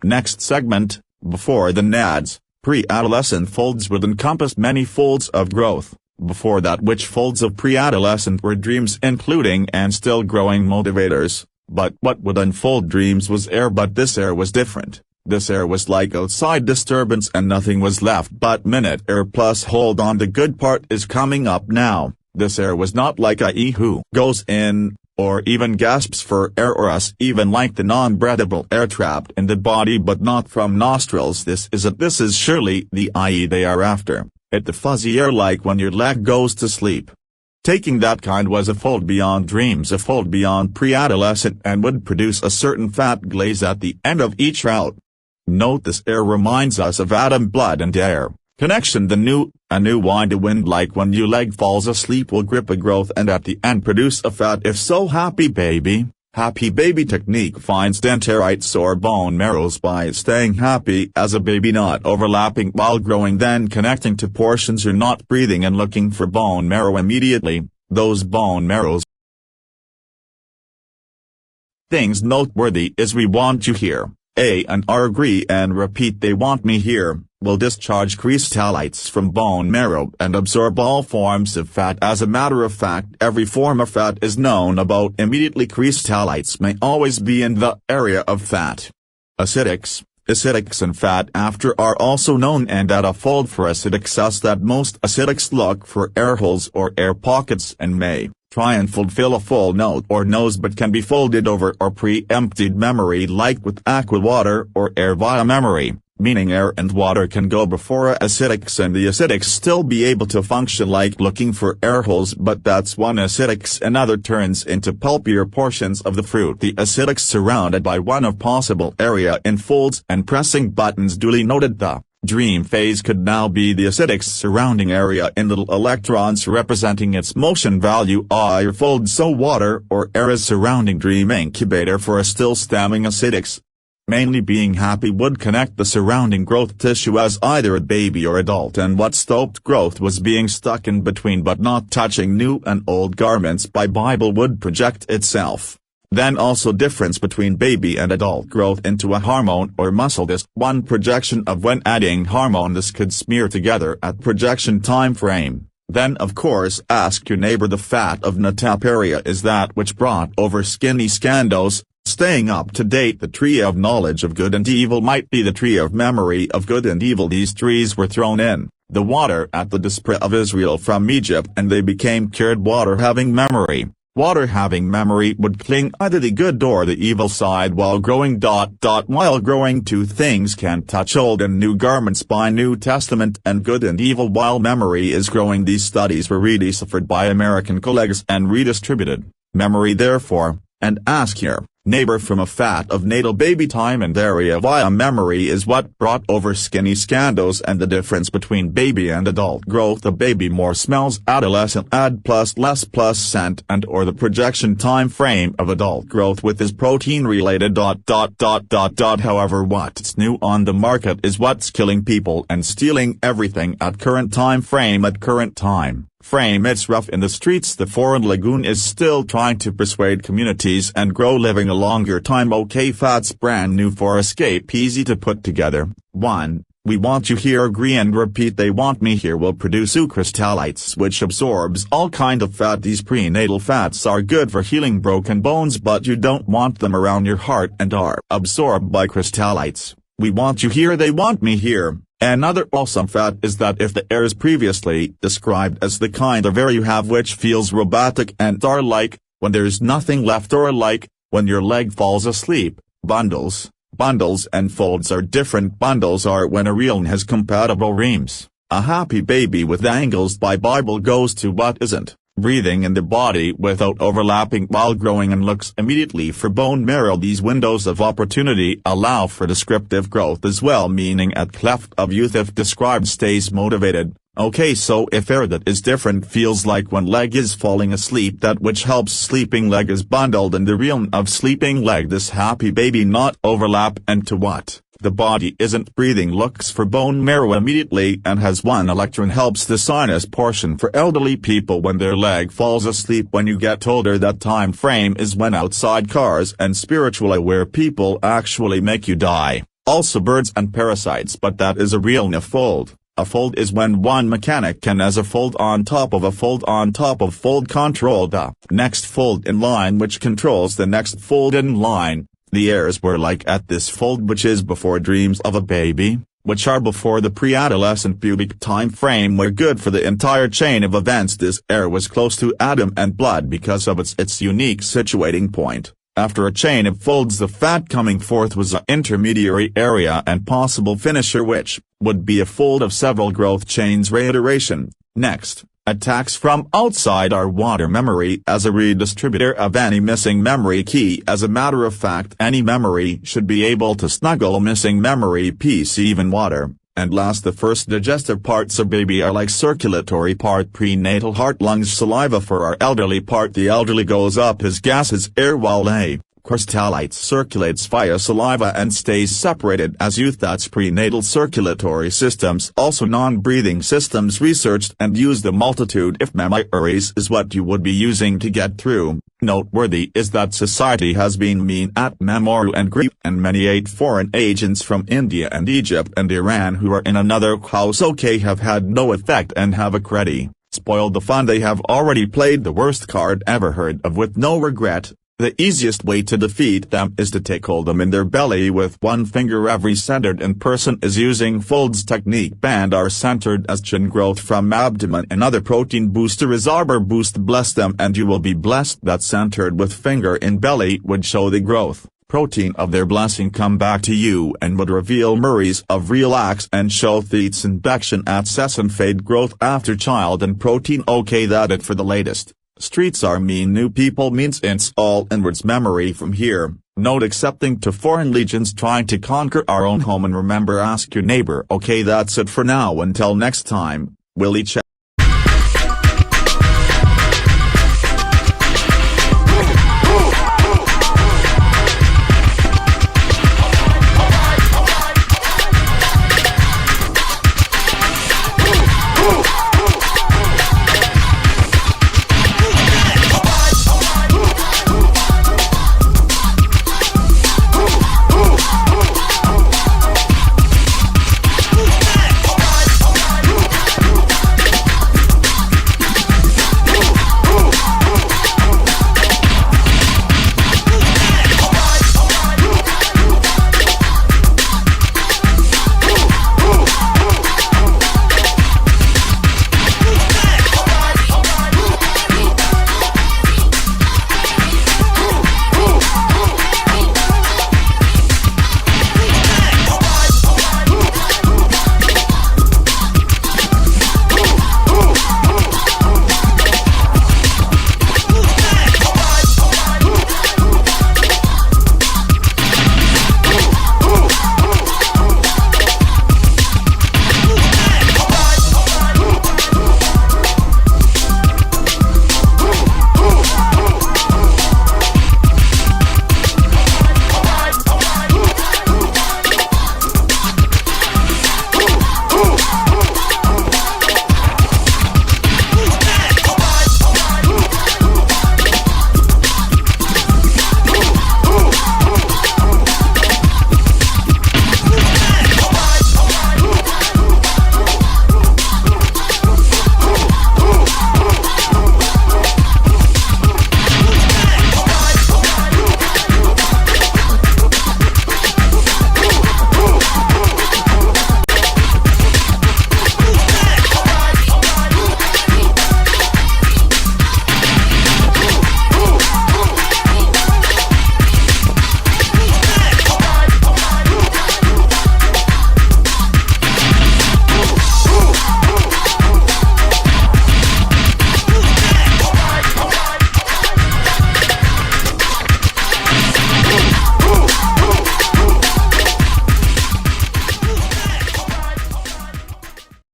Next segment, before the NADS, pre-adolescent folds would encompass many folds of growth, before that which folds of pre-adolescent were dreams including and still growing motivators, but what would unfold dreams was air, but this air was different. This air was like outside disturbance and nothing was left but minute air plus hold on, the good part is coming up now. This air was not like a who goes in, or even gasps for air, or us even like the non-breathable air trapped in the body but not from nostrils. This is surely the ie they are after, it the fuzzy air like when your leg goes to sleep. Taking that kind was a fold beyond dreams, a fold beyond pre-adolescent, and would produce a certain fat glaze at the end of each route. Note this air reminds us of atom, blood and air. Connection, a new wind, a wind like when your leg falls asleep will grip a growth and at the end produce a fat. If so, happy baby technique finds dendrites or bone marrows by staying happy as a baby, not overlapping while growing, then connecting to portions you're not breathing and looking for bone marrow immediately, those bone marrows. Things noteworthy is we want you here. A and R agree and repeat they want me here, will discharge crystallites from bone marrow and absorb all forms of fat. As a matter of fact, every form of fat is known about immediately. Crystallites may always be in the area of fat. Acidics and fat after are also known, and at a fold for acidics us that most acidics look for air holes or air pockets and may try and fulfill a full note or nose but can be folded over or pre-emptied memory like with aqua water or air via memory, meaning air and water can go before acidics and the acidics still be able to function like looking for air holes, but that's one acidics another turns into pulpier portions of the fruit. The acidics surrounded by one of possible area in folds and pressing buttons. Duly noted, the dream phase could now be the acidics surrounding area in little electrons representing its motion value. Your fold so water or air is surrounding dream incubator for a still stemming acidics. Mainly being happy would connect the surrounding growth tissue as either a baby or adult, and what stopped growth was being stuck in between but not touching new and old garments by Bible would project itself. Then also difference between baby and adult growth into a hormone or muscle disc. One projection of when adding hormone this could smear together at projection time frame. Then of course ask your neighbor, the fat of Nataperia is that which brought over skinny scandos. Staying up to date, the tree of knowledge of good and evil might be the tree of memory of good and evil. These trees were thrown in the water at the diaspora of Israel from Egypt and they became cured. Water having memory would cling either the good or the evil side while growing. While growing, two things can touch old and new garments by New Testament and good and evil while memory is growing. These studies were redeciphered by American colleagues and redistributed. Memory therefore, and ask your neighbor from a fat of natal baby time and area via memory is what brought over skinny scandos and the difference between baby and adult growth. The baby more smells, adolescent add plus less plus scent and or the projection time frame of adult growth with is protein related. However, what's new on the market is what's killing people and stealing everything at current time frame. At current time frame it's rough in the streets. The foreign lagoon is still trying to persuade communities and grow living a longer time. Okay, fat's brand new for escape, easy to put together. 1. We want you here, agree and repeat they want me here will produce crystallites which absorbs all kind of fat. These prenatal fats are good for healing broken bones but you don't want them around your heart and are absorbed by crystallites. We want you here, they want me here. Another awesome fat is that if the air is previously described as the kind of air you have which feels robotic and are-like, when there's nothing left or like, when your leg falls asleep, bundles and folds are different. Bundles are when a real has compatible reams. A happy baby with angles by Bible goes to what isn't, breathing in the body without overlapping while growing and looks immediately for bone marrow. These windows of opportunity allow for descriptive growth as well, meaning at cleft of youth if described stays motivated. Okay, so if air that is different feels like when leg is falling asleep, that which helps sleeping leg is bundled in the realm of sleeping leg. This happy baby not overlap and to what the body isn't breathing looks for bone marrow immediately and has one electron helps the sinus portion for elderly people when their leg falls asleep. When you get older, that time frame is when outside cars and spiritually aware people actually make you die. also birds and parasites, but that is a real fold. A fold is when one mechanic can as a fold on top of a fold on top of fold control the next fold in line, which controls the next fold in line. The errors were like at this fold, which is before dreams of a baby, which are before the pre-adolescent pubic time frame, were good for the entire chain of events. This error was close to Adam and blood because of its unique situating point. After a chain of folds, the fat coming forth was an intermediary area and possible finisher, which would be a fold of several growth chains reiteration. Next, attacks from outside our water memory as a redistributor of any missing memory key. As a matter of fact, any memory should be able to snuggle a missing memory piece, even water. And last, the first digestive parts of baby are like circulatory part, prenatal, heart, lungs, saliva. For our elderly part, the elderly goes up his gases, air, while a crystallites circulates via saliva and stays separated as youth. That's prenatal circulatory systems. Also non-breathing systems researched and used a multitude of memories is what you would be using to get through. Noteworthy is that society has been mean at memory and grief, and many 8 foreign agents from India and Egypt and Iran who are in another house have had no effect and have already spoiled the fun. They have already played the worst card ever heard of with no regret. The easiest way to defeat them is to hold them in their belly with one finger. Every centered in person is using folds technique. Band are centered as chin growth from abdomen. Another protein booster is arbor boost. Bless them and you will be blessed. That centered with finger in belly would show the growth protein of their blessing come back to you and would reveal Murray's of relax and show theats infection access and fade growth after child and protein. That it for the latest. Streets are mean, new people means it's all inwards memory from here. Note accepting to foreign legions, trying to conquer our own home, and remember, ask your neighbor. That's it for now, until next time. Willie Ch